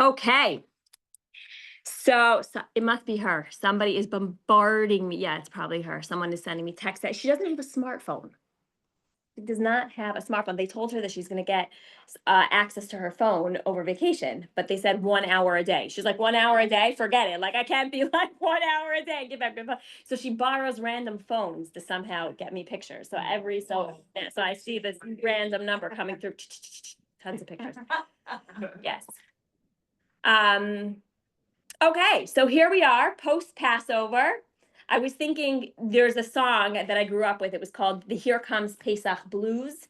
Okay. So it must be her. Somebody is bombarding me. Yeah, it's probably her. Someone is sending me text that she doesn't have a smartphone. She does not have a smartphone. They told her that she's going to get access to her phone over vacation, but they said 1 hour a day. She's like, 1 hour a day, forget it. Like I can't be like 1 hour a day. Get back to my phone. So she borrows random phones to somehow get me pictures. So so I see this random number coming through. Tons of pictures. Yes. Okay, so here we are, post Passover. I was thinking there's a song that I grew up with. It was called the Here Comes Pesach Blues.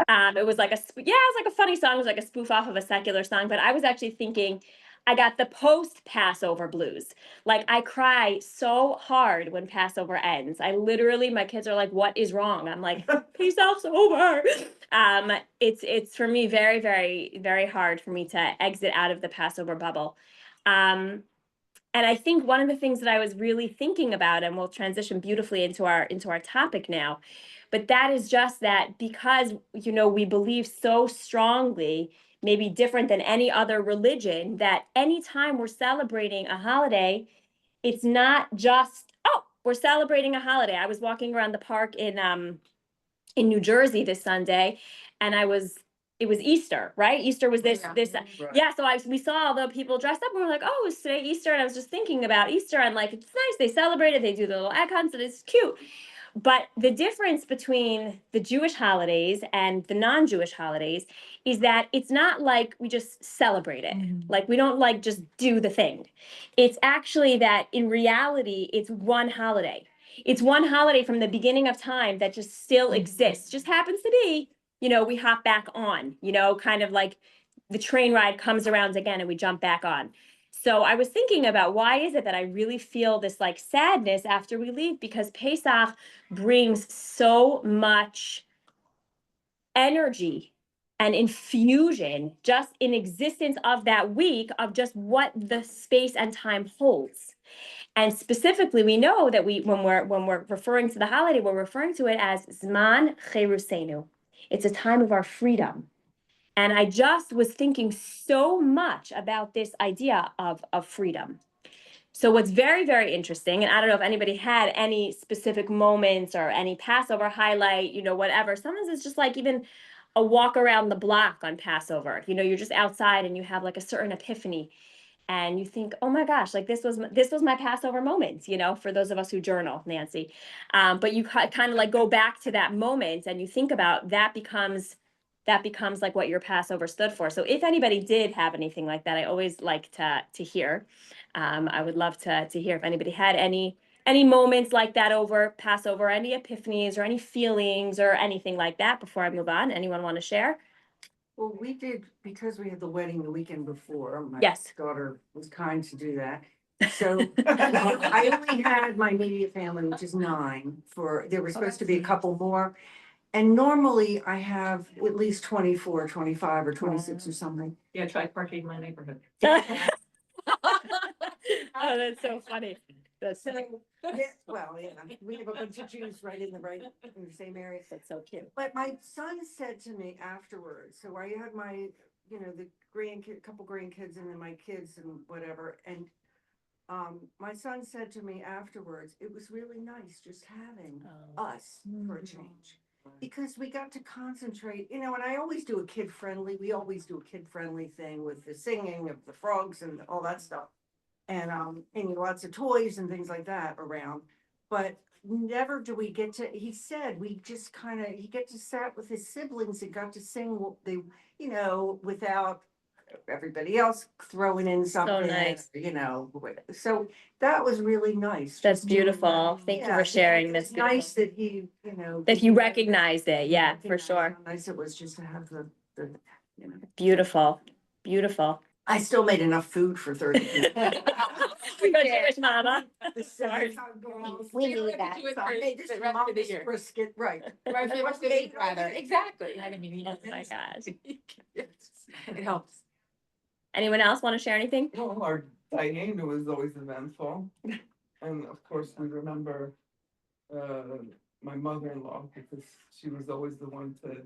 It was like it was like a funny song. It was like a spoof off of a secular song. But I was actually thinking, I got the post Passover blues. Like I cry so hard when Passover ends. I literally, my kids are like, "What is wrong?" I'm like, "Pesach's over." It's for me very, very, very hard for me to exit out of the Passover bubble. Um, and I think one of the things that I was really thinking about, and we'll transition beautifully into our topic now, but that is just that because we believe so strongly, maybe different than any other religion, that anytime we're celebrating a holiday, it's not just, oh, we're celebrating a holiday. I was walking around the park in New Jersey this Sunday, and it was Easter, right? Easter was this Right. yeah. So we saw all the people dressed up, and we were like, oh, it's today Easter, and I was just thinking about Easter, and like it's nice. They celebrate it. They do the little egg hunts, and it's cute. But the difference between the Jewish holidays and the non-Jewish holidays is that it's not like we just celebrate it. Like we don't like just do the thing. It's actually that in reality, it's one holiday. It's one holiday from the beginning of time that just still exists. Just happens to be, we hop back on, kind of like the train ride comes around again and we jump back on. So I was thinking about why is it that I really feel this like sadness after we leave, because Pesach brings so much energy and infusion just in existence of that week of just what the space and time holds. And specifically, we know that when we're referring to the holiday, we're referring to it as Zman Cherusenu. It's a time of our freedom. And I just was thinking so much about this idea of freedom. So what's very, very interesting, and I don't know if anybody had any specific moments or any Passover highlight, whatever. Sometimes it's just like even a walk around the block on Passover. You're just outside and you have like a certain epiphany and you think, oh my gosh, like this was my Passover moment, for those of us who journal, Nancy. But you kind of like go back to that moment and you think about that becomes like what your Passover stood for. So if anybody did have anything like that, I always like to hear. I would love to hear if anybody had any moments like that over Passover, any epiphanies or any feelings or anything like that before I move on. Anyone want to share? Well, we did, because we had the wedding the weekend before, my Yes. daughter was kind to do that. So I only had my immediate family, which is 9, there were supposed to be a couple more. And normally I have at least 24, 25, or 26 or something. Yeah, try parking in my neighborhood. Oh, that's so funny. That's So, well, yeah, we have a bunch of Jews in the same area. that's so cute. But my son said to me afterwards, so I had my, the couple grandkids and then my kids and whatever. And my son said to me afterwards, it was really nice just having us for a change. Because we got to concentrate, and I always do we always do a kid-friendly thing with the singing of the frogs and all that stuff. And lots of toys and things like that around. But never do we get to, he said, we just he get to sat with his siblings and got to sing what they, without everybody else throwing in something. nice. So that was really nice. That's just beautiful. Thank you for sharing this. It's nice that he, That you recognized it. Yeah, for sure. How nice it was just to have the. Beautiful. Beautiful. I still made enough food for 30 people. We go Jewish mama. We need that. So I made this humongous brisket, right. Exactly. I didn't Oh my gosh. It helps. Anyone else want to share anything? Well, our dining was always eventful. And of course, we remember my mother-in-law, because she was always the one to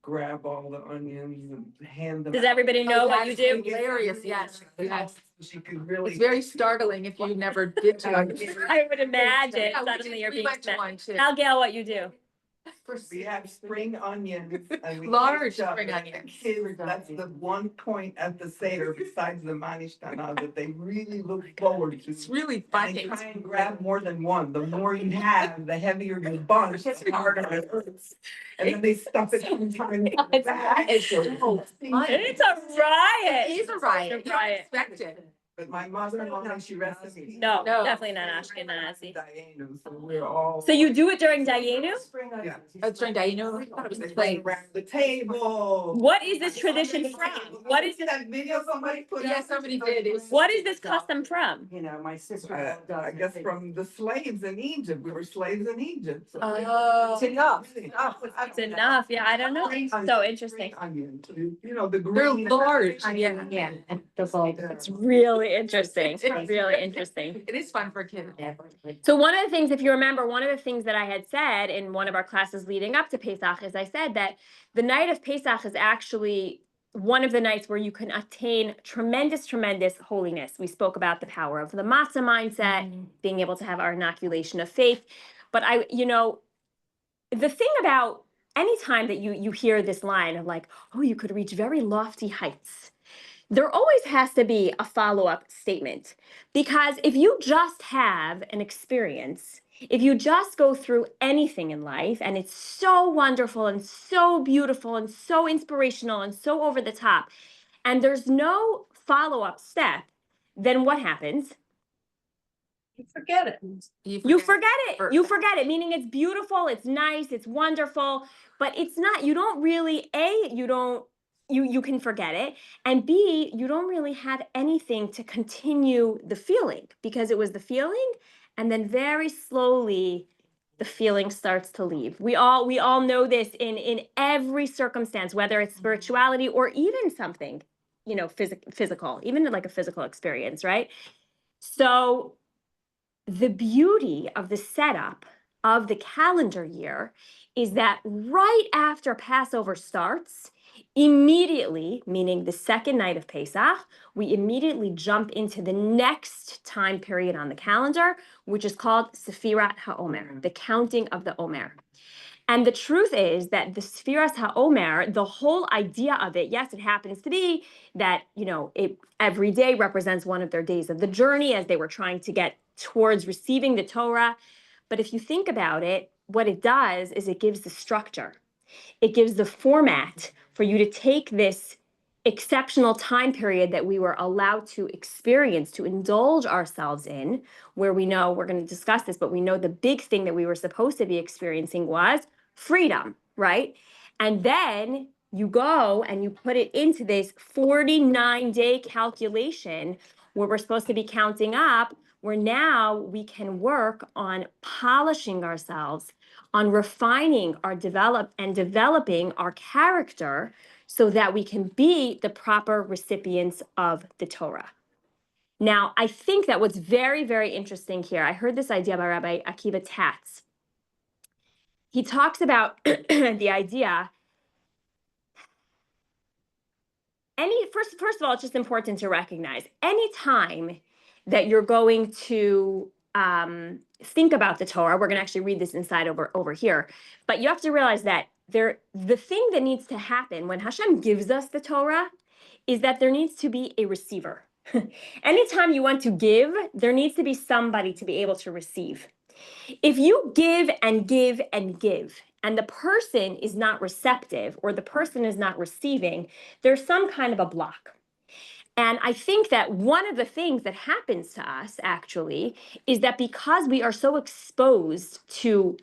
grab all the onions and hand them. Does out. everybody know what you do? Hilarious, yes, yes. She could really. It's very startling if you never did to. I would imagine Yeah, we suddenly did- you're we being went to smacked. one too. Tell Gail what you do. We have spring onions and we. Large ketchup, spring and the onions. kids, that's the one point at the Seder besides the Manishtana that they really look forward to. It's really And funny. they try and grab more than one. The more you have, the heavier your bunch, the harder it hurts. And then they stuff it sometimes in the back. It's so funny. It's a riot. It is a riot. It's a You don't riot. expect it. But my mother-in-law, when she rested. No, No. definitely not Ashkenazi. So we're all. So you do it during Dayenu? Spring Yeah. onions. Oh, it's during Dayenu? I thought it was the plate. Around the table. What is this tradition from? What is that video somebody put Yeah, out? somebody did. It was- What is this custom from? You know, my sister does. I guess from the slaves in Egypt. We were slaves in Egypt. so- Oh. It's enough. It's enough. Yeah, I don't know. Spring So onion, interesting. spring onion, you know, the They're green. large, yeah. Yeah, and the bulb. It's really interesting. Really interesting. It is fun for kids. So one of the things, if you remember, one of the things that I had said in one of our classes leading up to Pesach is I said that the night of Pesach is actually one of the nights where you can attain tremendous, tremendous holiness. We spoke about the power of the matzah mindset, being able to have our inoculation of faith. But the thing about any time that you hear this line of like, oh, you could reach very lofty heights, there always has to be a follow-up statement. Because if you just have an experience, if you just go through anything in life and it's so wonderful and so beautiful and so inspirational and so over the top, and there's no follow-up step, then what happens? You forget it. You forget it. For- You forget it, meaning it's beautiful, it's nice, it's wonderful, but it's not, you don't really, you can forget it. And B, you don't really have anything to continue the feeling because it was the feeling. And then very slowly the feeling starts to leave. We all know this in every circumstance, whether it's spirituality or even something, physical, even like a physical experience, right? So the beauty of the setup of the calendar year is that right after Passover starts, immediately, meaning the second night of Pesach, we immediately jump into the next time period on the calendar, which is called Sefirat HaOmer, the counting of the Omer. And the truth is that the Sefiras HaOmer, the whole idea of it, yes, it happens to be that, it every day represents one of their days of the journey as they were trying to get towards receiving the Torah. But if you think about it, what it does is it gives the structure. It gives the format for you to take this exceptional time period that we were allowed to experience, to indulge ourselves in, where we know, we're going to discuss this, but we know the big thing that we were supposed to be experiencing was freedom, right? And then you go and you put it into this 49-day calculation where we're supposed to be counting up, where now we can work on polishing ourselves, on refining our developing our character so that we can be the proper recipients of the Torah. Now, I think that what's very, very interesting here, I heard this idea by Rabbi Akiva Tatz. He talks about the idea, first of all, it's just important to recognize any time that you're going to think about the Torah, we're going to actually read this inside over here, but you have to realize that the thing that needs to happen when Hashem gives us the Torah is that there needs to be a receiver. Anytime you want to give, there needs to be somebody to be able to receive. If you give and give and give, and the person is not receptive or the person is not receiving, there's some kind of a block. And I think that one of the things that happens to us actually is that because we are so exposed to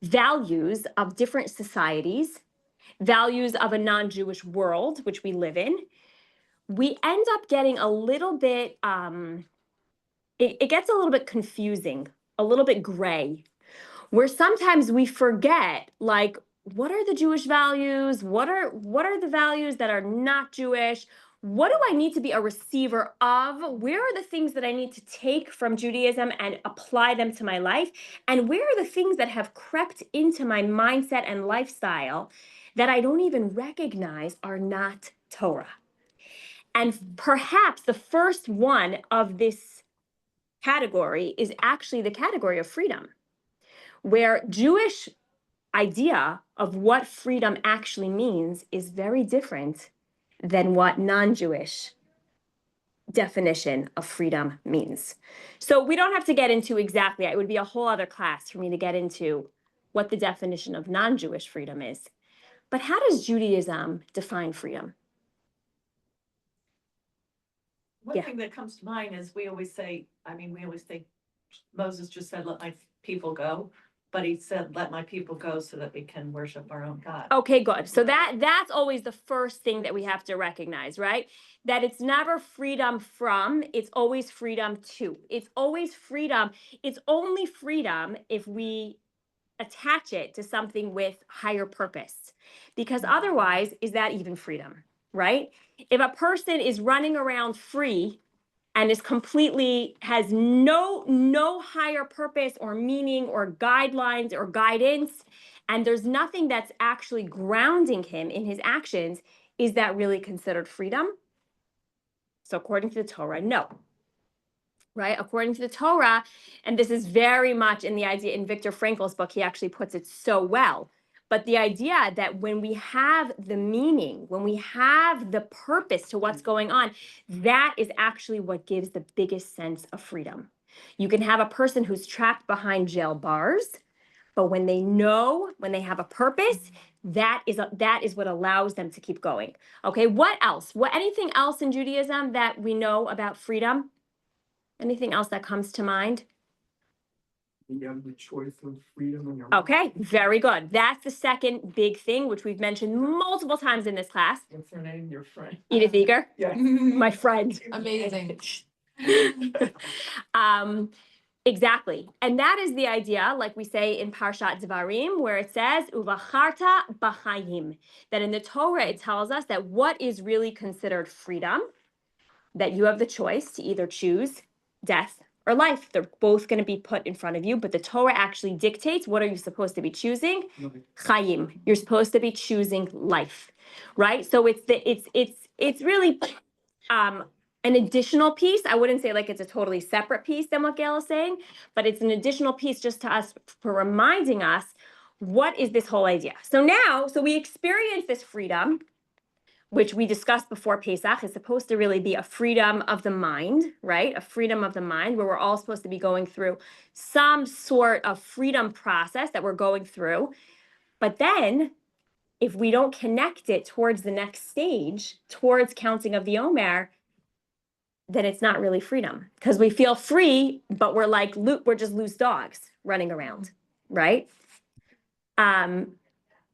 values of different societies, values of a non-Jewish world, which we live in, we end up getting a little bit, it gets a little bit confusing, a little bit gray, where sometimes we forget, like, what are the Jewish values? What are the values that are not Jewish? What do I need to be a receiver of? Where are the things that I need to take from Judaism and apply them to my life? And where are the things that have crept into my mindset and lifestyle that I don't even recognize are not Torah. And perhaps the first one of this category is actually the category of freedom, where Jewish idea of what freedom actually means is very different than what non-Jewish definition of freedom means. So we don't have to get into exactly, it would be a whole other class for me to get into what the definition of non-Jewish freedom is. But how does Judaism define freedom? One Yeah. thing that comes to mind is we always think Moses just said, let my people go. But he said, let my people go so that we can worship our own God. Okay, good. So that's always the first thing that we have to recognize, right? That it's never freedom from, it's always freedom to. It's always freedom. It's only freedom if we attach it to something with higher purpose. Because otherwise, is that even freedom, right? If a person is running around free and is completely has no higher purpose or meaning or guidelines or guidance, and there's nothing that's actually grounding him in his actions, is that really considered freedom? So according to the Torah, no. Right? According to the Torah, and this is very much in the idea in Viktor Frankl's book, he actually puts it so well. But the idea that when we have the meaning, when we have the purpose to what's going on, that is actually what gives the biggest sense of freedom. You can have a person who's trapped behind jail bars, but when they know, when they have a purpose, that is what allows them to keep going. Okay, what else? Anything else in Judaism that we know about freedom? Anything else that comes to mind? You have the choice of freedom in your. Okay, very good. That's the second big thing, which we've mentioned multiple times in this class. What's her name? Your friend? Edith Eger, Yeah. my friend. Amazing. Exactly. And that is the idea, like we say in Parshat Devarim, where it says, Uvacharta b'chayim, that in the Torah, it tells us that what is really considered freedom, that you have the choice to either choose death or life. They're both going to be put in front of you, but the Torah actually dictates what are you supposed to be choosing? Chayim. You're supposed to be choosing life, right? So it's really an additional piece. I wouldn't say like it's a totally separate piece than what Gail is saying, but it's an additional piece just to us for reminding us what is this whole idea. So we experience this freedom, which we discussed before Pesach, is supposed to really be a freedom of the mind, right? A freedom of the mind where we're all supposed to be going through some sort of freedom process that we're going through. But then if we don't connect it towards the next stage, towards counting of the Omer, then it's not really freedom because we feel free, but we're just loose dogs running around, right?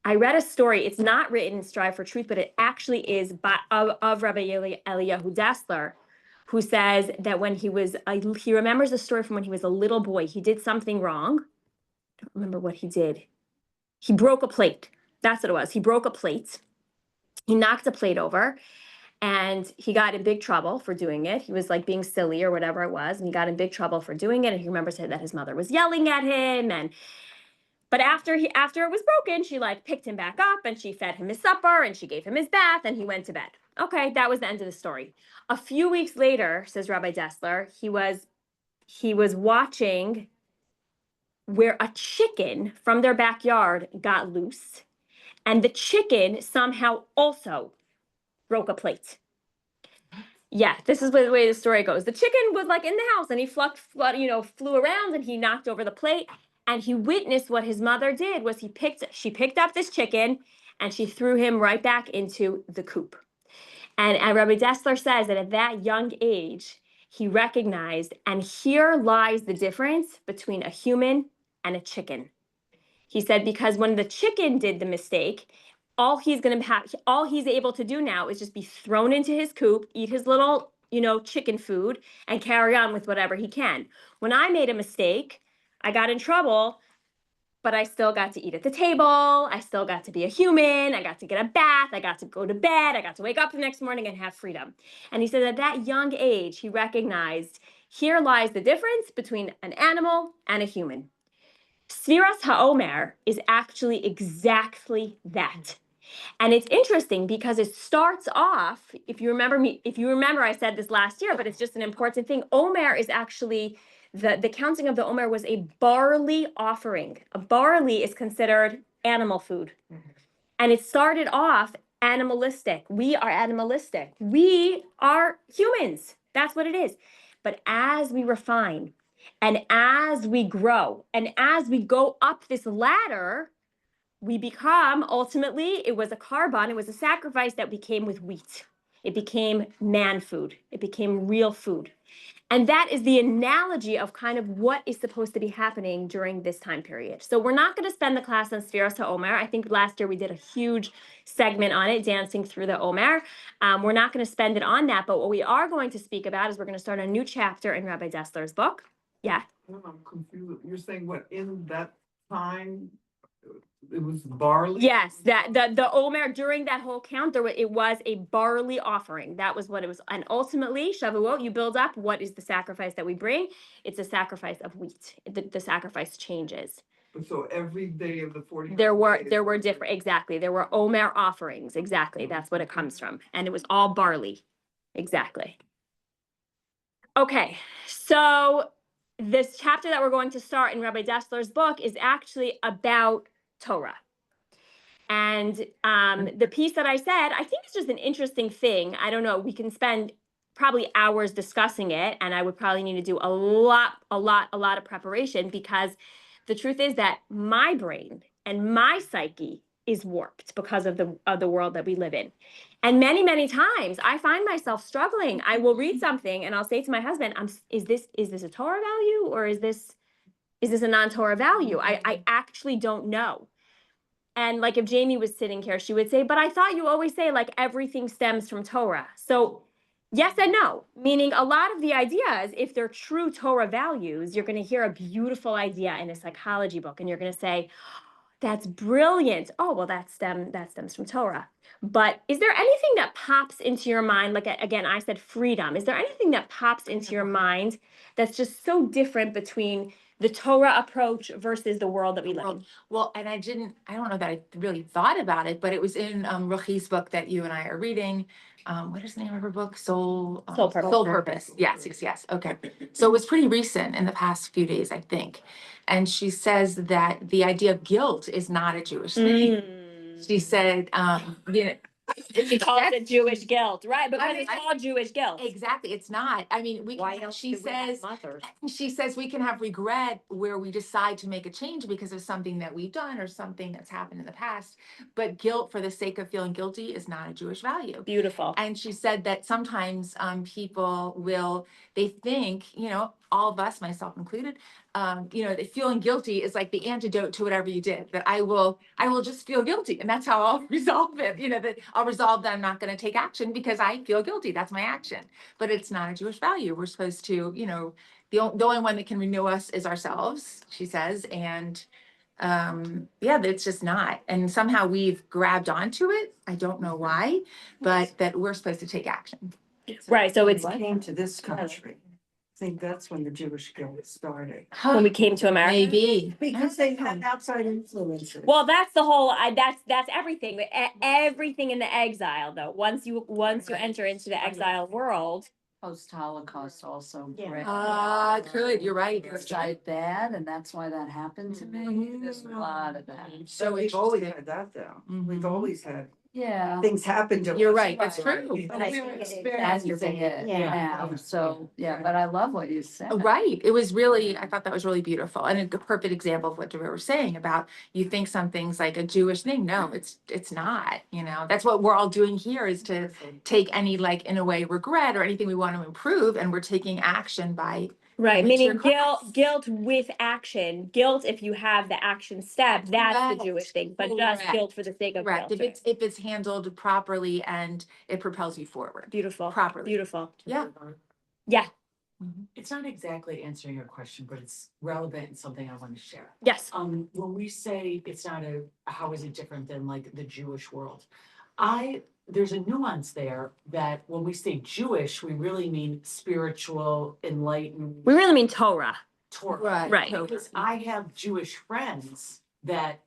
I read a story. It's not written in Strive for Truth, but it actually is of Rabbi Eliyahu Dessler, who says that when he remembers a story from when he was a little boy. He did something wrong. I don't remember what he did. He broke a plate. That's what it was. He broke a plate. He knocked a plate over, and he got in big trouble for doing it. He was like being silly or whatever it was, and he got in big trouble for doing it. And he remembers that his mother was yelling at him, but after it was broken, she like picked him back up and she fed him his supper and she gave him his bath and he went to bed. Okay, that was the end of the story. A few weeks later, says Rabbi Dessler, he was watching where a chicken from their backyard got loose, and the chicken somehow also broke a plate. Yeah, this is the way the story goes. The chicken was like in the house and he flew around and he knocked over the plate. And he witnessed what his mother did was she picked up this chicken and she threw him right back into the coop. And Rabbi Dessler says that at that young age, he recognized, and here lies the difference between a human and a chicken. He said, because when the chicken did the mistake, all he's able to do now is just be thrown into his coop, eat his little, chicken food, and carry on with whatever he can. When I made a mistake, I got in trouble, but I still got to eat at the table. I still got to be a human. I got to get a bath. I got to go to bed. I got to wake up the next morning and have freedom. And he said at that young age, he recognized here lies the difference between an animal and a human. Sfiras HaOmer is actually exactly that. And it's interesting because it starts off, if you remember I said this last year, but it's just an important thing. Omer is actually, the counting of the Omer was a barley offering. A barley is considered animal food. And it started off animalistic. We are animalistic. We are humans. That's what it is. But as we refine and as we grow and as we go up this ladder, we become, ultimately, it was a carbon, it was a sacrifice that became with wheat. It became man food. It became real food. And that is the analogy of kind of what is supposed to be happening during this time period. So we're not going to spend the class on Sfiras HaOmer. I think last year we did a huge segment on it, dancing through the Omer. We're not going to spend it on that, but what we are going to speak about is we're going to start a new chapter in Rabbi Dessler's book. Yeah. I'm confused. You're saying what, in that time, it was barley? Yes, that the Omer during that whole count, it was a barley offering. That was what it was. And ultimately, Shavuot, you build up what is the sacrifice that we bring? It's a sacrifice of wheat. The sacrifice changes. So every day of the 40. There were different, exactly. There were Omer offerings. Exactly. That's what it comes from. And it was all barley. Exactly. Okay, so this chapter that we're going to start in Rabbi Dessler's book is actually about Torah. And the piece that I said, I think it's just an interesting thing. I don't know, we can spend probably hours discussing it, and I would probably need to do a lot of preparation, because the truth is that my brain and my psyche is warped because of the world that we live in. And many times I find myself struggling. I will read something and I'll say to my husband, is this a Torah value, or is this a non-Torah value? I actually don't know. And like if Jamie was sitting here, she would say, but I thought you always say like everything stems from Torah. So yes and no, meaning a lot of the ideas, if they're true Torah values, you're going to hear a beautiful idea in a psychology book and you're going to say, that's brilliant. Oh, well, that stems from Torah. But is there anything that pops into your mind? Like, again, I said freedom. Is there anything that pops into your mind that's just so different between the Torah approach versus the world that we live in? Well, and I don't know that I really thought about it, but it was in Ruchi's book that you and I are reading. What is the name of her book? Soul Purpose. Yes. Okay. So it was pretty recent, in the past few days, I think. And she says that the idea of guilt is not a Jewish thing. She said, She calls it Jewish guilt, right? Because it's all Jewish guilt. Exactly. It's not. I mean, she says we can have regret where we decide to make a change because of something that we've done or something that's happened in the past. But guilt for the sake of feeling guilty is not a Jewish value. Beautiful. And she said that sometimes people they think, all of us, myself included, that feeling guilty is like the antidote to whatever you did, that I will just feel guilty. And that's how I'll resolve it, that I'll resolve that I'm not going to take action because I feel guilty. That's my action. But it's not a Jewish value. We're supposed to, the only one that can renew us is ourselves, she says. And it's just not. And somehow we've grabbed onto it. I don't know why, but that we're supposed to take action. Right. So it's Came to this country. I think that's when the Jewish guilt started. when we came to America. Maybe. Because they had outside influences. Well, that's the whole. That's everything. Everything in the exile, though. Once you enter into the exile world. Post-Holocaust also. Good. You're right. It's died bad, and that's why that happened to me. There's a lot of that. So we've always had that though. We've Mhm. always had Yeah. things happen to us. You're right. That's true. But I We're think it is experiencing it now, so, but I love what you said. Right. It was really, I thought that was really beautiful and a perfect example of what Deborah was saying about you think something's like a Jewish thing. No, it's not, that's what we're all doing here, is to take any, like, in a way, regret or anything we want to improve. And we're taking action by. Right, It's meaning your class. guilt with action. Guilt, if you have the action step, that's Correct. the Jewish thing. But just Correct. guilt for the sake of Correct. guilt. If it's handled properly and it propels you forward. Beautiful. Properly. Beautiful. Yeah. Yeah. It's not exactly answering your question, but it's relevant and something I want to share. Yes. When we say it's not how is it different than like the Jewish world? There's a nuance there that when we say Jewish, we really mean spiritual, enlightened. We really mean Torah. Torah. Right. Because I have Jewish friends that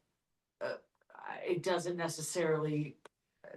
it doesn't necessarily,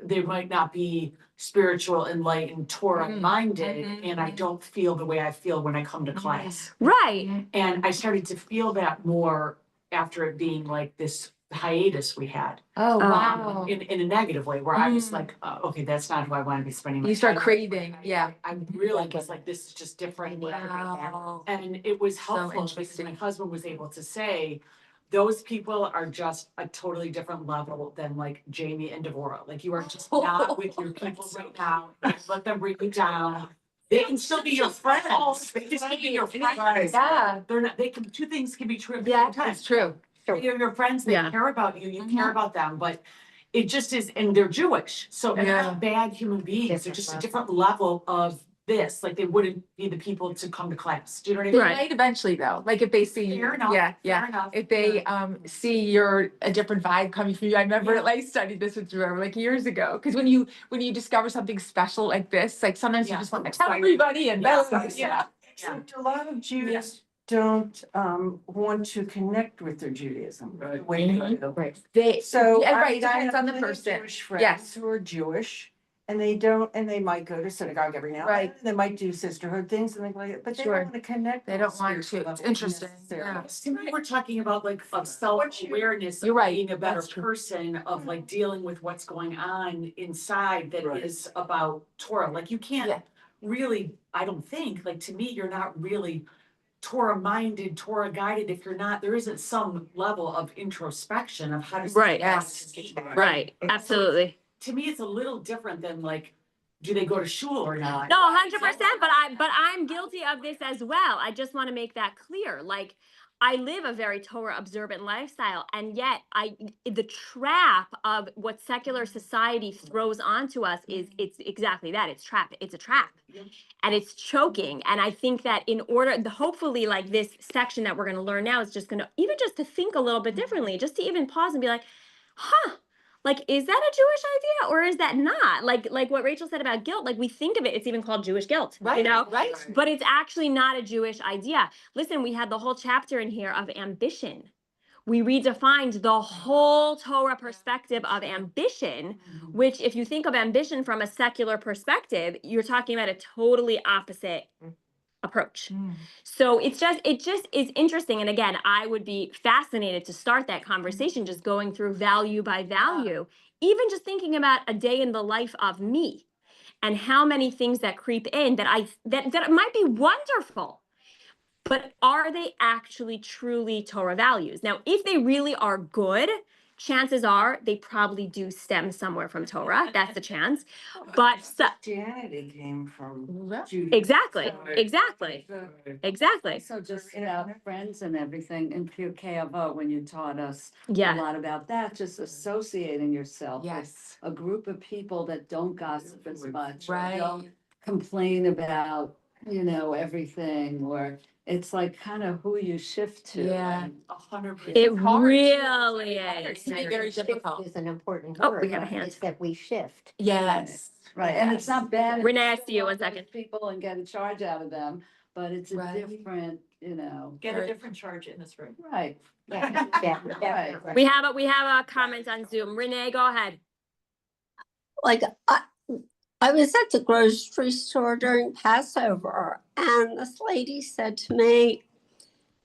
they might not be spiritual, enlightened, Torah minded, and I don't feel the way I feel when I come to class. Right. And I started to feel that more after it being like this hiatus we had, Oh, wow. in a negative way, where I was Mm. like, okay, that's not who I want to be spending my You start time with. craving, yeah. I really was like, this is just different. Wow. And it was So helpful because my interesting. husband was able to say, those people are just a totally different level than like Jamie and Devorah. Like you are just not with your people right now. Don't let them bring you down. They can still be your friends. They can still be your friends. Yeah, They're not, they can, two things can be true at the yeah, same time. that's true. You're your friends, they Yeah. care about you, you Mhm. care about them, but it just is, and they're Jewish, so they're Yeah. not bad human beings, they're just a different level of this, like they wouldn't be the people to come to class, do you know what I They mean? Right. might eventually though, like if they see you, Fair enough, yeah, fair yeah. enough. If they see you're a different vibe coming from you, I remember Yeah. like I studied this with Drew like years ago. Cause when you discover something special like this, like sometimes you Yeah. just want to tell everybody and Yeah. that's Yeah. So a lot of Jews don't want to connect with their Judaism. the way they do. Right. They, So yeah, I right, mean, I depends have on the plenty of person. Jewish friends Yes. who are Jewish, and they don't, and they might go to synagogue every now and then. Right. They might do sisterhood things and things like that, but they Sure. don't want to connect. They on a don't want spiritual to. It's level interesting, necessarily. yeah. To me, we're talking about like of self-awareness, You're of right, being a better that's true. person, of like dealing with what's going on inside that Right. is about Torah, like you Yeah. can't really, I don't think, like to me, you're not really Torah minded, Torah guided, if you're not, there isn't some level of introspection of how to. Right. Yes. Right. Absolutely. To me, it's a little different than like, do they go to shul or not? No, 100%, but I'm guilty of this as well. I just want to make that clear. Like, I live a very Torah observant lifestyle, and yet the trap of what secular society throws onto us is it's exactly that. It's a trap. And it's choking. And I think that in order, hopefully, like this section that we're going to learn now is just going to, even just to think a little bit differently, just to even pause and be like, huh, like, is that a Jewish idea or is that not? Like what Rachel said about guilt, like we think of it, it's even called Jewish guilt, you Right, know? right. But it's actually not a Jewish idea. Listen, we had the whole chapter in here of ambition. We redefined the whole Torah perspective of ambition, which if you think of ambition from a secular perspective, you're talking about a totally opposite approach. Mm. So it just is interesting. And again, I would be fascinated to start that conversation, just going through value by value, even just thinking about a day in the life of me and how many things that creep in that might be wonderful. But are they actually truly Torah values? Now, if they really are good, chances are they probably do stem somewhere from Torah. That's the chance. But Christianity came from Well, Judaism. exactly, exactly, So- exactly. So just about friends and everything in Pirkei Avot, when you taught us a Yeah, lot about that, just associating yourself with yes, a group of people that don't gossip as much. or right. Don't complain about, everything, or it's like kind of who you shift to. Yeah. and 100%. it hard. really It's is. very Shift difficult. is an important Oh, word. we have a hand. Is that we shift. Yes. Right, and it's not bad. if Renee, I you see you. love 1 second. those People and get a charge out of them, but it's a Right. different, Get a different charge in this room. right. Yeah, yeah, yeah. Right. We have a comment on Zoom. Renee, go ahead. Like I was at the grocery store during Passover, and this lady said to me,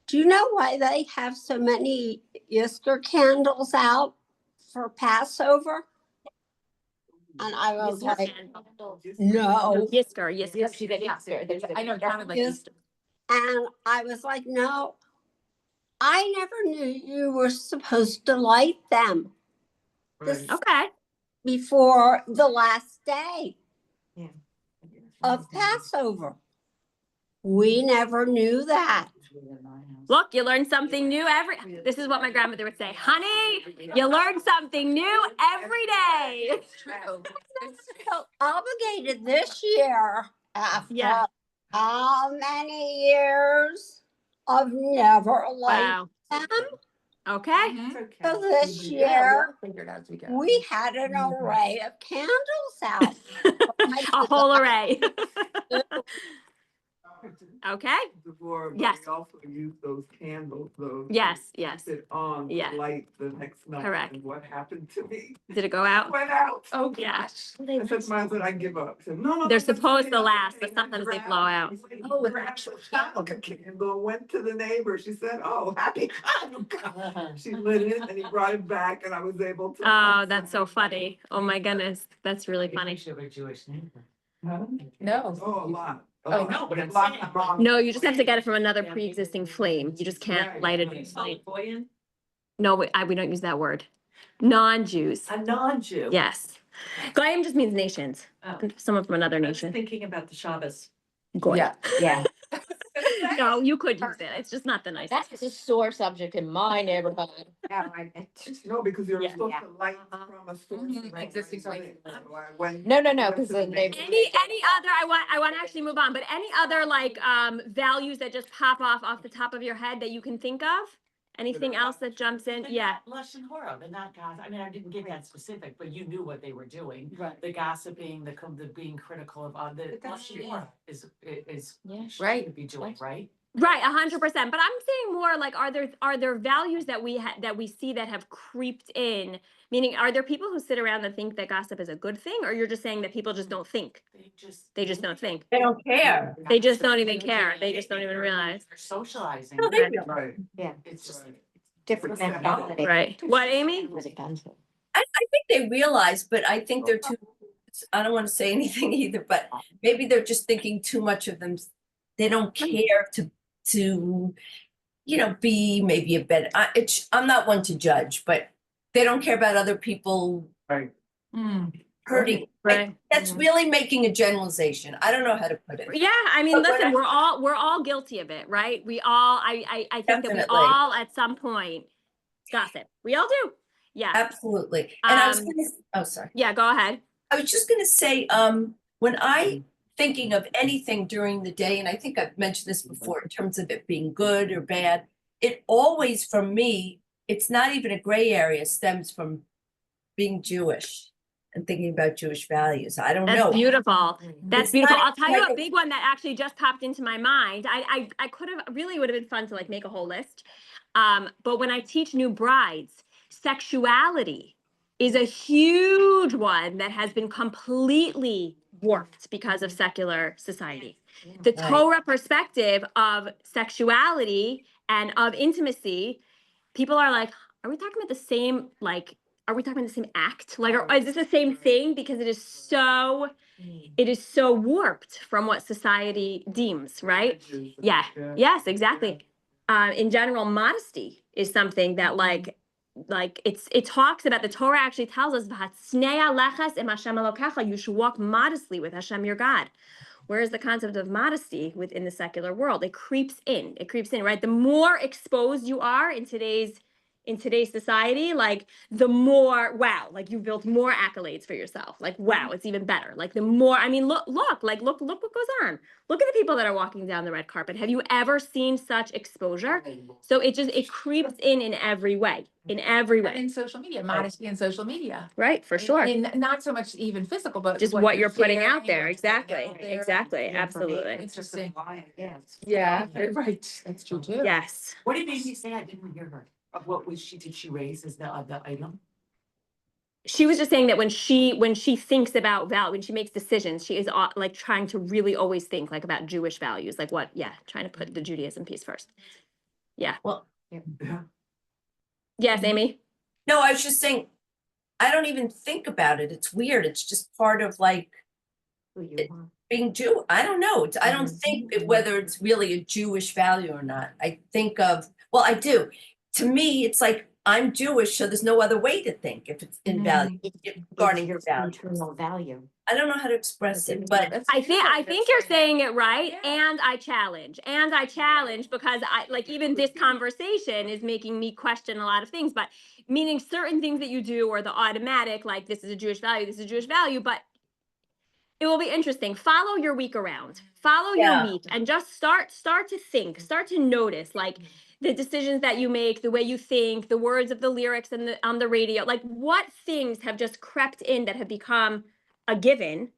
"Do you know why they have so many Easter candles out for Passover?" And I was like, "No." Yisker. Yes, she did. I know, it sounded like Yes. Easter. And I was like, "No, I never knew you were supposed to light them this Okay. before the last day Yeah. of Passover. We never knew that." Look, you learn something new this is what my grandmother would say. Honey, you learn something new every day. It's true. So obligated this year after Yeah. how many years of never lighting Wow. them? Okay. Mhm. It's okay. So this Yeah, year, we'll figure it out as we go. we had an array of candles out. A whole array. Okay. before, but Yes. we also use those candles, those. Yes, yes. Sit on Yeah. the light the next night. Correct. And what happened to me? Did it go out? Went out. Oh, gosh. I said to my husband, I give up. I said, no, no. They're no, supposed to no, last, no, but sometimes they grabbed- blow out. he said, Oh, he an grabbed actual the Hanukkah candle, went to the neighbor. She said, oh, happy Hanukkah. She lit it and he brought it back and I was able to. Oh, that's so funny. Oh my goodness, that's really funny. You should have a Jewish neighbor. No. Oh, a lot. Oh, no, but I'm Lots saying- of moms. No, you just have to get it from another pre-existing flame. You just can't Right. light it You in saw flame. Goyen? No, we don't use that word. Non-Jews, A non-Jew. yes. Goyim just means nations. Oh. Someone from another I was nation. thinking about the Shabbos. Goy. Yeah. Yeah, No, you could use it. It's just not the nicest. that is a sore subject in my neighborhood. No, because you're Yeah. supposed Yeah. to light from a source. Mhm, right? existing flame. So I went- No, no, no, went 'cause to the neighbor. Any other, I want to actually move on, but any other like values that just pop off the top of your head that you can think of? Anything else that jumps in? The Yeah. not Lashon hora, the not gossip. I mean, I didn't get that specific, but you knew what they were doing. Right. The gossiping, the being critical of the But that's- Lashon hora is Yeah. Right. Be doing, right? Right, 100%. But I'm saying more like, are there values that we see that have creeped in? Meaning, are there people who sit around and think that gossip is a good thing, or you're just saying that people just don't think? They just don't think. They don't care. They just don't even care. They just don't even realize. They're socializing. No, they Right. don't. Right. Yeah, It's just like. different What's that? mentality. Right. What, Amy? I think they realize, but I think they're too, I don't want to say anything either, but maybe they're just thinking too much of them. They don't care to, be maybe a better, I'm not one to judge, but they don't care about other people Right. hurting. Right. That's really making a generalization. I don't know how to put it. Yeah, I mean, But when listen, I- we're all guilty of it, right? We all, I think that we Definitely. all at some point gossip. We all do. Yeah. Absolutely. And I was Um, gonna, oh, sorry. Yeah, go ahead. I was just gonna say, when I thinking of anything during the day, and I think I've mentioned this before in terms of it being good or bad, it always, for me, it's not even a gray area, stems from being Jewish and thinking about Jewish values. I don't That's know. beautiful. That's It's beautiful. not I'll tell you like a a- big one that actually just popped into my mind. I could have, really would have been fun to like make a whole list. But when I teach new brides, sexuality is a huge one that has been completely warped because of secular society. The Right. Torah perspective of sexuality and of intimacy, people are like, are we talking about the same, like, are we talking about the same act? Like, or is this the same thing? Because it is so warped from what society deems, right? Yeah. Yes, exactly. In general, modesty is something that like it talks about, the Torah actually tells us, "V'hatznei alechas im Hashem Elokecha," you should walk modestly with Hashem your God. Whereas the concept of modesty within the secular world, it creeps in, right? The more exposed you are in today's society, like the more, wow, like you've built more accolades for yourself. Like, wow, it's even better. Like the more, I mean, look what goes on. Look at the people that are walking down the red carpet. Have you ever seen such exposure? So it creeps in every way, And in social media, modesty in social media. Right, for sure. And not so much even physical, but Just what you're putting sharing, out there. what's going Exactly. out there. Exactly. Yeah, Absolutely. Interesting. Yes. Yeah, right. That's true too. Yes. What did Amy say? I didn't hear her. What did she raise as the item? She was just saying that when she thinks about when she makes decisions, she is like trying to really always think like about Jewish values, like trying to put the Judaism piece first. Well, Yes, Amy? no, I was just saying, I don't even think about it. It's weird. It's just part of like being Jew. I don't know. I don't think whether it's really a Jewish value or not. I think of, well, I do. To me, it's like I'm Jewish, so there's no other way to think if it's in value, regarding your value. Internal value. I don't know how to express it, but That's I think you're saying it right, Yeah. and I challenge because I like even this conversation is making me question a lot of things, but meaning certain things that you do or the automatic, like this is a Jewish value, but it will be interesting. Follow your week around. Follow Yeah. your week and just start to think, start to notice like the decisions that you make, the way you think, the words of the lyrics on the radio, like what things have just crept in that have become a given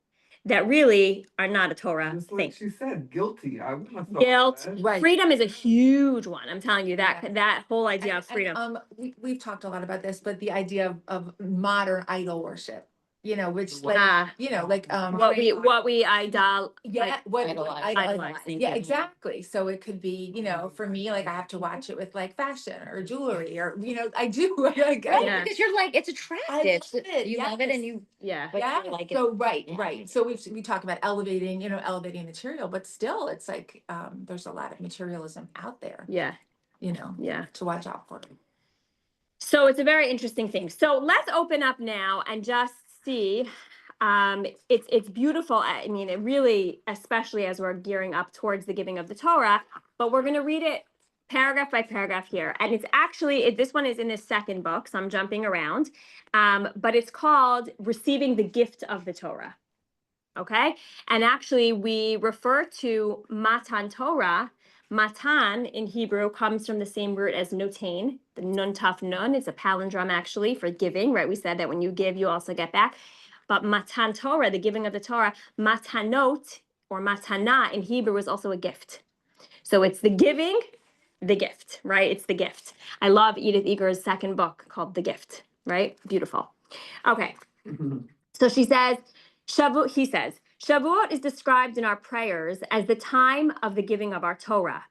that really are not a Torah Just thing. like she said, guilty. I wouldn't have thought Guilt, that. Right. freedom is a huge one. I'm telling you that that whole idea of freedom. We've talked a lot about this, but the idea of modern idol worship, you know, which like, Ah, you know, like, what we idol. yeah, what Idolizing. yeah, exactly. So it could be, you know, for me, like I have to watch it with like fashion or jewelry or, you know, I do. Like, Yeah. Because you're like, it's I attractive. love it, You love it and yes. you, Yeah. but Yeah, you like it. so right, Yeah. right. So we talk about elevating, you know, elevating material, but still it's like, there's a lot of materialism out there, Yeah. you know, Yeah. to watch out for. So it's a very interesting thing. So let's open up now and just see. It's beautiful. I mean, it really, especially as we're gearing up towards the giving of the Torah, but we're going to read it paragraph by paragraph here. And it's actually, this one is in the second book, so I'm jumping around. But it's called Receiving the Gift of the Torah. Okay. And actually, we refer to Matan Torah. Matan in Hebrew comes from the same root as notain, the nun taf nun. It's a palindrome actually for giving, right? We said that when you give, you also get back. But Matan Torah, the giving of the Torah, matanot or matana in Hebrew is also a gift. So it's the giving, the gift, right? It's the gift. I love Edith Eger's second book called The Gift, right? Beautiful. Okay. So he says, Shavuot is described in our prayers as the time of the giving of our Torah.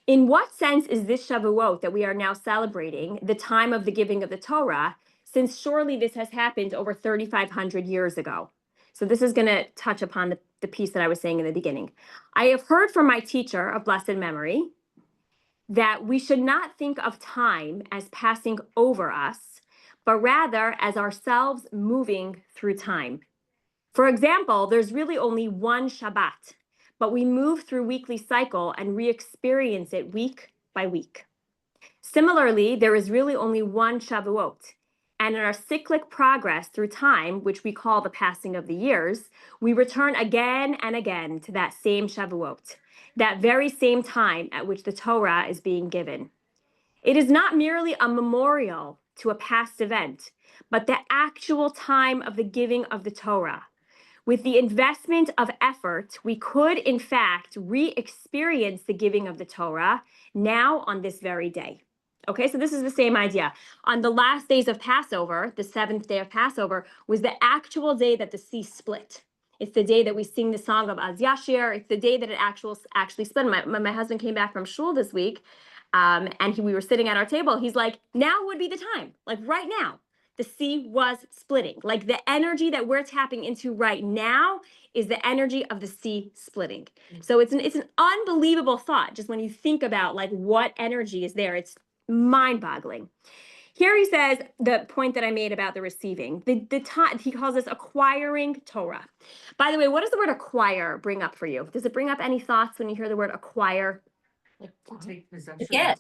In what sense is this Shavuot that we are now celebrating the time of the giving of the Torah, since surely this has happened over 3,500 years ago? So this is going to touch upon the piece that I was saying in the beginning. I have heard from my teacher of blessed memory that we should not think of time as passing over us, but rather as ourselves moving through time. For example, there's really only one Shabbat, but we move through weekly cycle and re-experience it week by week. Similarly, there is really only one Shavuot, and in our cyclic progress through time, which we call the passing of the years, we return again and again to that same Shavuot, that very same time at which the Torah is being given. It is not merely a memorial to a past event, but the actual time of the giving of the Torah. With the investment of effort, we could, in fact, re-experience the giving of the Torah now on this very day. Okay, so this is the same idea. On the last days of Passover, the seventh day of Passover, was the actual day that the sea split. It's the day that we sing the song of Az Yashir. It's the day that it actually split. My husband came back from shul this week, and we were sitting at our table. He's like, now would be the time, like right now. The sea was splitting. Like the energy that we're tapping into right now is the energy of the sea splitting. So it's an unbelievable thought. Just when you think about like what energy is there, it's mind-boggling. Here he says the point that I made about the receiving. The time he calls this acquiring Torah. By the way, what does the word acquire bring up for you? Does it bring up any thoughts when you hear the word acquire? Take possession. Yeah.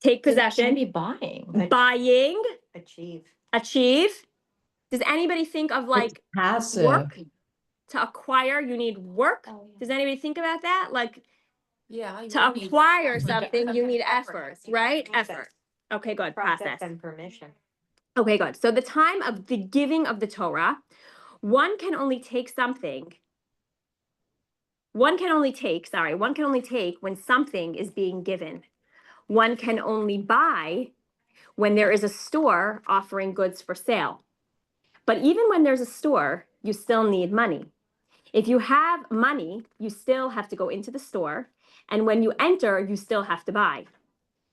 Take Can possession, be buying. buying, Achieve. achieve. Does anybody think of like Passive. work? To acquire, you need work. Oh, yeah. Does anybody think about that? Like Yeah. to acquire something, you need effort, right? Effort. Okay, good. Process. and permission. Okay, good. So the time of the giving of the Torah, one can only take when something is being given. One can only buy when there is a store offering goods for sale. But even when there's a store, you still need money. If you have money, you still have to go into the store, and when you enter, you still have to buy.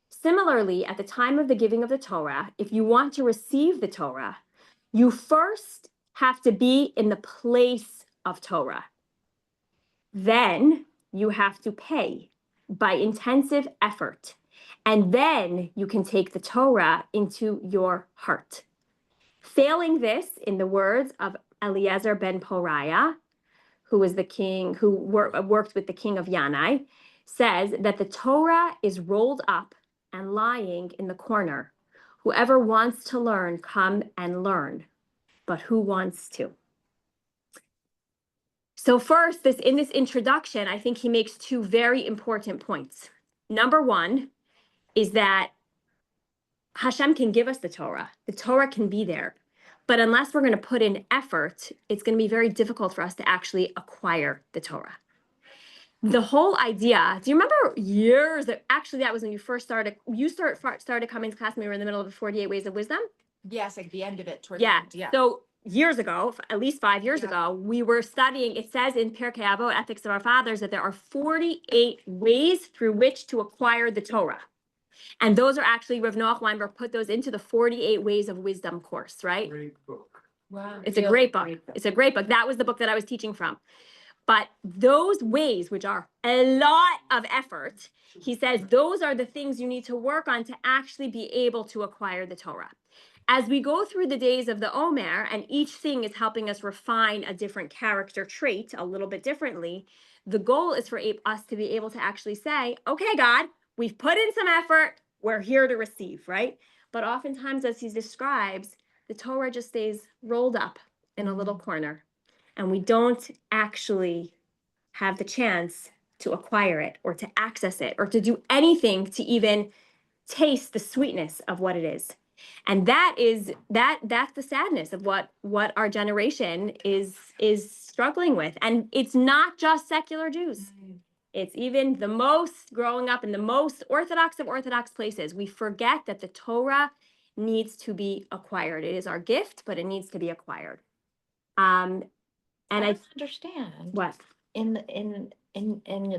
Similarly, at the time of the giving of the Torah, if you want to receive the Torah, you first have to be in the place of Torah. Then you have to pay by intensive effort, and then you can take the Torah into your heart. Failing this, in the words of Eliezer ben Poriah, who was the king, who worked with the king of Yanai, says that the Torah is rolled up and lying in the corner. Whoever wants to learn, come and learn. But who wants to? So first, in this introduction, I think he makes two very important points. Number one is that Hashem can give us the Torah. The Torah can be there. But unless we're going to put in effort, it's going to be very difficult for us to actually acquire the Torah. The whole idea, do you remember years that actually that was when you first started, started coming to class when we were in the middle of the 48 Ways of Wisdom? Yes, like the end of it toward the Yeah. end, yeah. So years ago, at least 5 years ago, we were studying, it says in Pirkei Avot, Ethics of Our Fathers, that there are 48 ways through which to acquire the Torah. And those are actually, Rav Noach Weinberg put those into the 48 Ways of Wisdom course, right? Great book. Wow. It's a great book. It's a great book. That was the book that I was teaching from. But those ways, which are a lot of effort, he says those are the things you need to work on to actually be able to acquire the Torah. As we go through the days of the Omer, and each thing is helping us refine a different character trait a little bit differently, the goal is for us to be able to actually say, okay, God, we've put in some effort, we're here to receive, right? But oftentimes, as he describes, the Torah just stays rolled up in a little corner, and we don't actually have the chance to acquire it or to access it or to do anything to even taste the sweetness of what it is. And that's the sadness of what our generation is struggling with. And it's not just secular Jews. It's even the most growing up in the most Orthodox of Orthodox places. We forget that the Torah needs to be acquired. It is our gift, but it needs to be acquired. And I don't understand what? in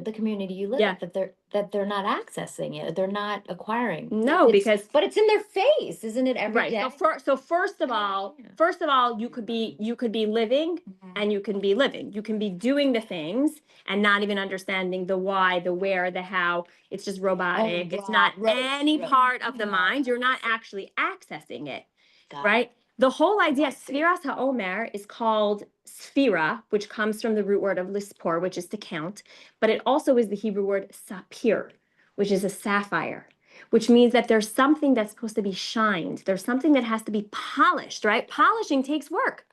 the community you live, Yeah. that they're not accessing it, they're not acquiring. No, It's- because but it's in their face, isn't it, every right. day? So first of all, you could be living Mhm. and you can be living. You can be doing the things and not even understanding the why, the where, the how. It's just robotic. It's not any part of the mind. You're not actually accessing it, Got it. right? The whole idea, Sfiras HaOmer, is called Sphira, which comes from the root word of lispor, which is to count, but it also is the Hebrew word sapir, which is a sapphire, which means that there's something that's supposed to be shined. There's something that has to be polished, right? Polishing takes work.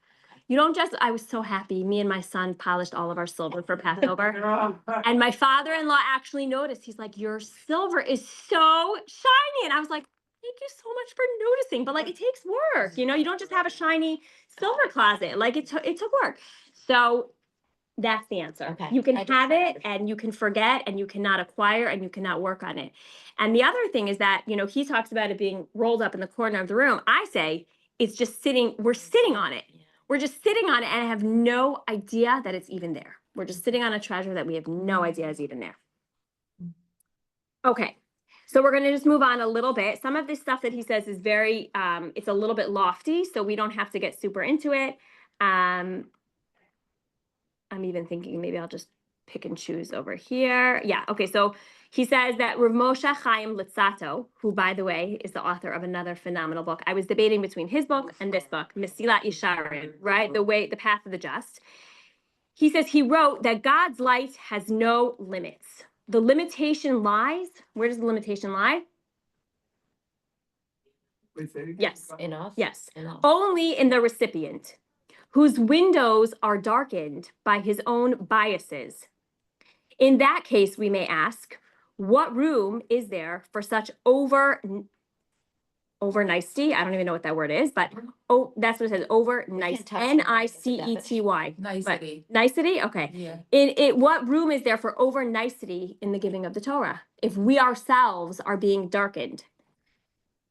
You don't just, I was so happy. Me and my son polished all of our silver for Passover. And my father-in-law actually noticed. He's like, your silver is so shiny. And I was like, thank you so much for noticing. But like, it takes work. You don't just have a shiny silver closet. Like it took work. So that's the answer. Okay. You can I just have wanted it and you can forget and you cannot acquire and you cannot work on it. And the other thing is that, he talks about it being rolled up in the corner of the room. I say it's just we're sitting on it. We're just sitting on it and I have no idea that it's even there. We're just sitting on a treasure that we have no idea is even there. Okay. So we're going to just move on a little bit. Some of this stuff that he says is very, it's a little bit lofty, so we don't have to get super into it. I'm even thinking maybe I'll just pick and choose over here. Yeah, okay, so he says that Rav Moshe Chaim Luzzatto, who, by the way, is the author of another phenomenal book. I was debating between his book and this book, Mesilat Yesharim, right? The Path of the Just. He says he wrote that God's light has no limits. The limitation lies, where does the limitation lie? Yes. In us? Yes. In us. Only in the recipient, whose windows are darkened by his own biases. In that case, we may ask, what room is there for such over nicety? I don't even know what that word is, but that's what it says, over nice, touch on that. Nicety. Nicety. Nicety? Okay. Yeah. What room is there for over nicety in the giving of the Torah? If we ourselves are being darkened,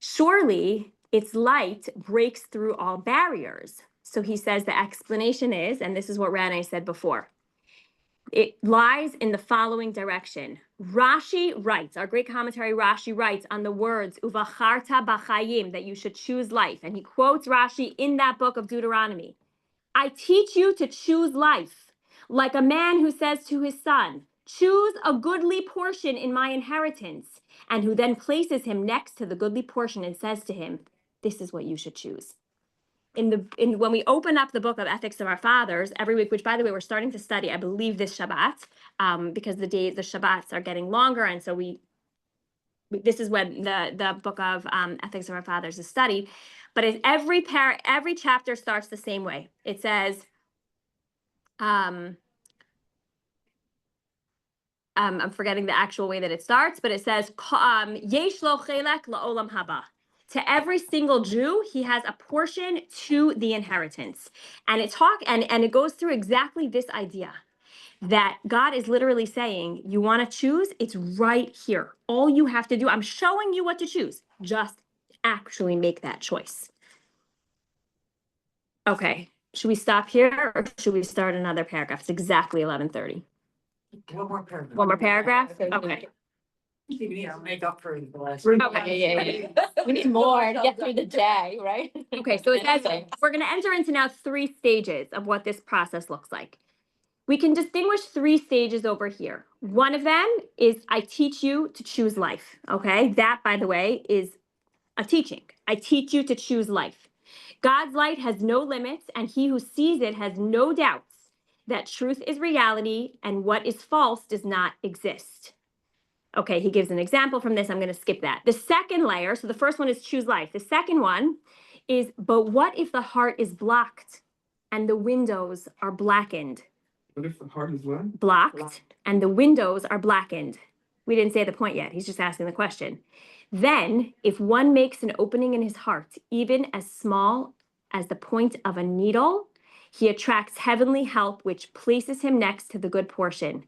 surely its light breaks through all barriers. So he says the explanation is, and this is what Rana said before, it lies in the following direction. Rashi writes, our great commentary Rashi writes on the words, Uvacharta b'chayim, that you should choose life. And he quotes Rashi in that book of Deuteronomy. I teach you to choose life, like a man who says to his son, choose a goodly portion in my inheritance, and who then places him next to the goodly portion and says to him, this is what you should choose. When we open up the book of Ethics of Our Fathers every week, which by the way, we're starting to study, I believe this Shabbat, because the Shabbats are getting longer. And so this is when the book of Ethics of Our Fathers is studied. But every chapter starts the same way. It says, I'm forgetting the actual way that it starts, but it says, Yesh lo chelek la'olam haba. To every single Jew, he has a portion to the inheritance. And it goes through exactly this idea that God is literally saying, you want to choose? It's right here. All you have to do, I'm showing you what to choose. Just actually make that choice. Okay, should we stop here or should we start another paragraph? It's exactly 11:30. One more paragraph. One more paragraph? Okay. You need to make up for the last. Okay. We need more to get through the day, right? Okay, so it says, we're going to enter into now 3 stages of what this process looks like. We can distinguish 3 stages over here. One of them is I teach you to choose life, okay? That, by the way, is a teaching. I teach you to choose life. God's light has no limits, and he who sees it has no doubts that truth is reality and what is false does not exist. Okay, he gives an example from this. I'm going to skip that. The second layer, so the first one is choose life. The second one is, but what if the heart is blocked and the windows are blackened? What if the heart is what? Blocked and the windows are blackened. We didn't say the point yet. He's just asking the question. Then, if one makes an opening in his heart, even as small as the point of a needle, he attracts heavenly help, which places him next to the good portion.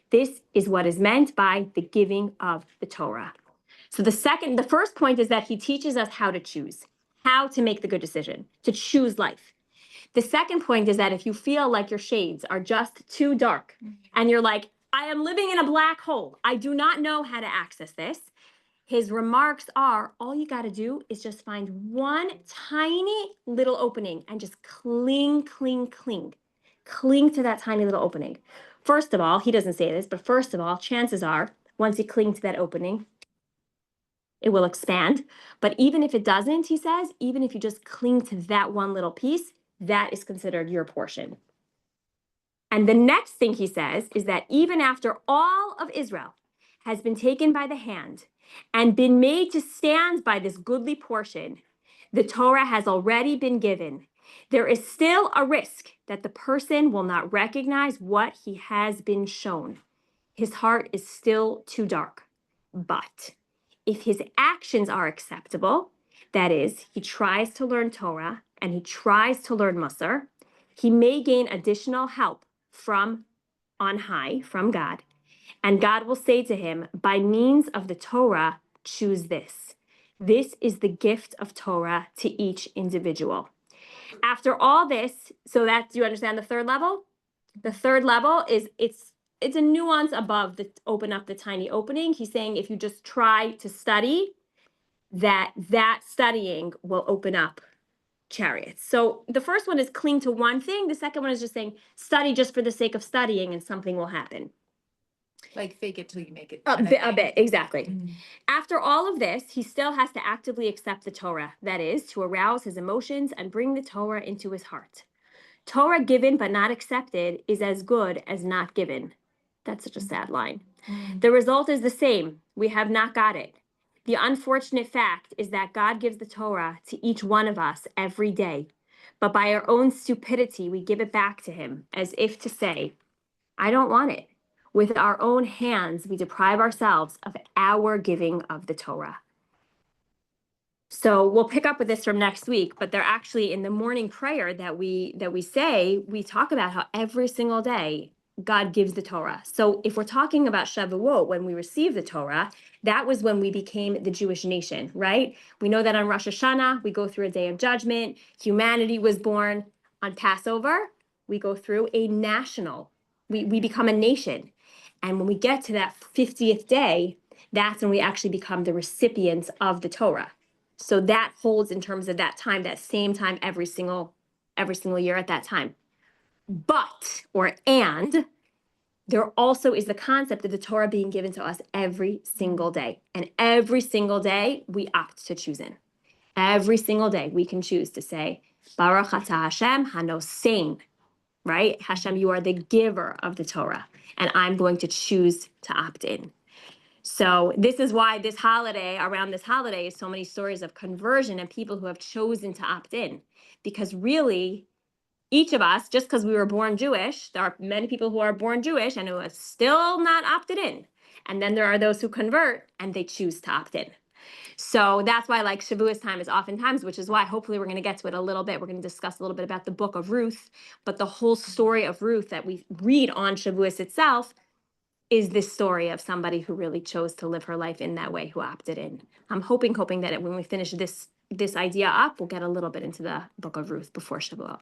This is what is meant by the giving of the Torah. So the first point is that he teaches us how to choose, how to make the good decision, to choose life. The second point is that if you feel like your shades are just too dark and you're like, I am living in a black hole, I do not know how to access this. His remarks are, all you got to do is just find one tiny little opening and just cling to that tiny little opening. First of all, he doesn't say this, but first of all, chances are, once you cling to that opening, it will expand. But even if it doesn't, he says, even if you just cling to that one little piece, that is considered your portion. And the next thing he says is that even after all of Israel has been taken by the hand and been made to stand by this goodly portion, the Torah has already been given. There is still a risk that the person will not recognize what he has been shown. His heart is still too dark. But if his actions are acceptable, that is, he tries to learn Torah and he tries to learn Musar, he may gain additional help from on high, from God. And God will say to him, by means of the Torah, choose this. This is the gift of Torah to each individual. After all this, so that, do you understand the third level? The third level is it's a nuance above the open up the tiny opening. He's saying if you just try to study, that studying will open up chariots. So the first one is cling to one thing. The second one is just saying study just for the sake of studying and something will happen. Like fake it till you make it. A bit, exactly. After all of this, he still has to actively accept the Torah. That is, to arouse his emotions and bring the Torah into his heart. Torah given but not accepted is as good as not given. That's such a sad line. The result is the same. We have not got it. The unfortunate fact is that God gives the Torah to each one of us every day. But by our own stupidity, we give it back to him as if to say, I don't want it. With our own hands, we deprive ourselves of our giving of the Torah. So we'll pick up with this from next week, but they're actually in the morning prayer that we say, we talk about how every single day God gives the Torah. So if we're talking about Shavuot, when we receive the Torah, that was when we became the Jewish nation, right? We know that on Rosh Hashanah, we go through a day of judgment. Humanity was born. On Passover, we go through a national, we become a nation. And when we get to that 50th day, that's when we actually become the recipients of the Torah. So that holds in terms of that time, that same time every single year at that time. But, and, there also is the concept of the Torah being given to us every single day. And every single day, we opt to choose in. Every single day, we can choose to say, Baruch atah Hashem hanosein, right? Hashem, you are the giver of the Torah. And I'm going to choose to opt in. So this is why this holiday, around this holiday, is so many stories of conversion and people who have chosen to opt in. Because really, each of us, just because we were born Jewish, there are many people who are born Jewish and who have still not opted in. And then there are those who convert and they choose to opt in. So that's why like Shavuos time is oftentimes, which is why hopefully we're going to get to it a little bit. We're going to discuss a little bit about the book of Ruth, but the whole story of Ruth that we read on Shavuos itself is this story of somebody who really chose to live her life in that way, who opted in. I'm hoping that when we finish this idea up, we'll get a little bit into the book of Ruth before Shavuot.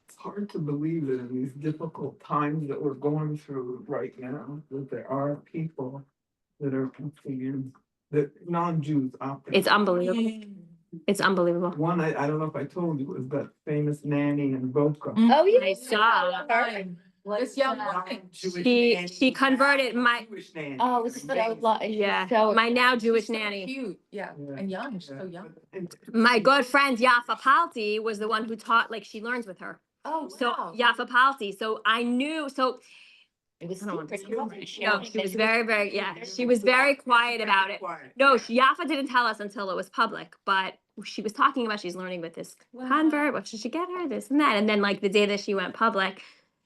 It's hard to believe that in these difficult times that we're going through right now, that there are people that are opting in, that non-Jews opt in. It's unbelievable. It's unbelievable. One, I don't know if I told you, was that famous nanny in Boca. Oh, yeah. I saw. This young woman. She converted my Jewish nanny. Oh, it's so yeah so my now She's Jewish so nanny. Cute, yeah, Yeah. and young, she's so young. My good friend Yafa Palti was the one who taught, like she learns with her. Oh, So wow. Yafa Palti. So I knew. So it was I don't want to secret. no, she was very she was very quiet about it. No, Yafa didn't tell us until it was public, but she was talking about she's learning with this convert. What should she get her? This and that. And then like the day that she went public,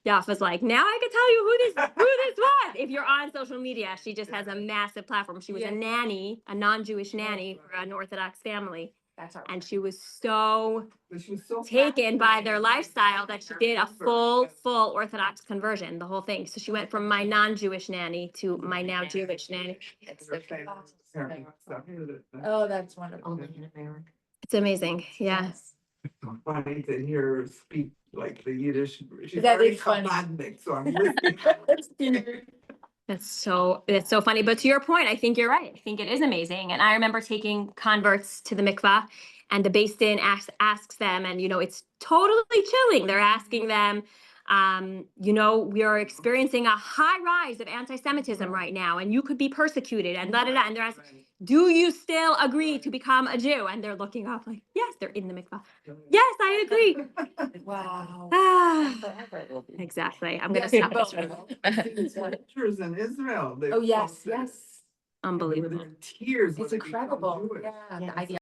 Yafa's like, now I can tell you who this was. If you're on social media, she just has a massive platform. She was Yeah. a nanny, a non-Jewish nanny for an Orthodox family. That's our. And she was so But she was so taken by fascinated their lifestyle that she did a full Orthodox conversion, the whole thing. So she went from my non-Jewish nanny to my now Jewish nanny. It's so Parents, stuff. Oh, that's wonderful. Only in America. It's amazing. Yeah. Yes. It's so funny to hear her speak like the Yiddish. She's That very is funny. Chabadnik, so I'm listening. That's so funny. But to your point, I think you're right. I think it is amazing. And I remember taking converts to the mikvah, and the Beis Din asks them, and it's totally chilling. They're asking them, we are experiencing a high rise of anti-Semitism right now, and you could be persecuted, and da da da. And they're asking, do you still agree to become a Jew? And they're looking up like, yes, they're in the mikvah. Yes, I agree. Wow. Ah, exactly. I'm gonna Yes, stop both. this. Pictures in Israel. they Oh, yes, posted. yes. Unbelievable. They were in tears. when It's they become incredible. Jewish. Yeah, the idea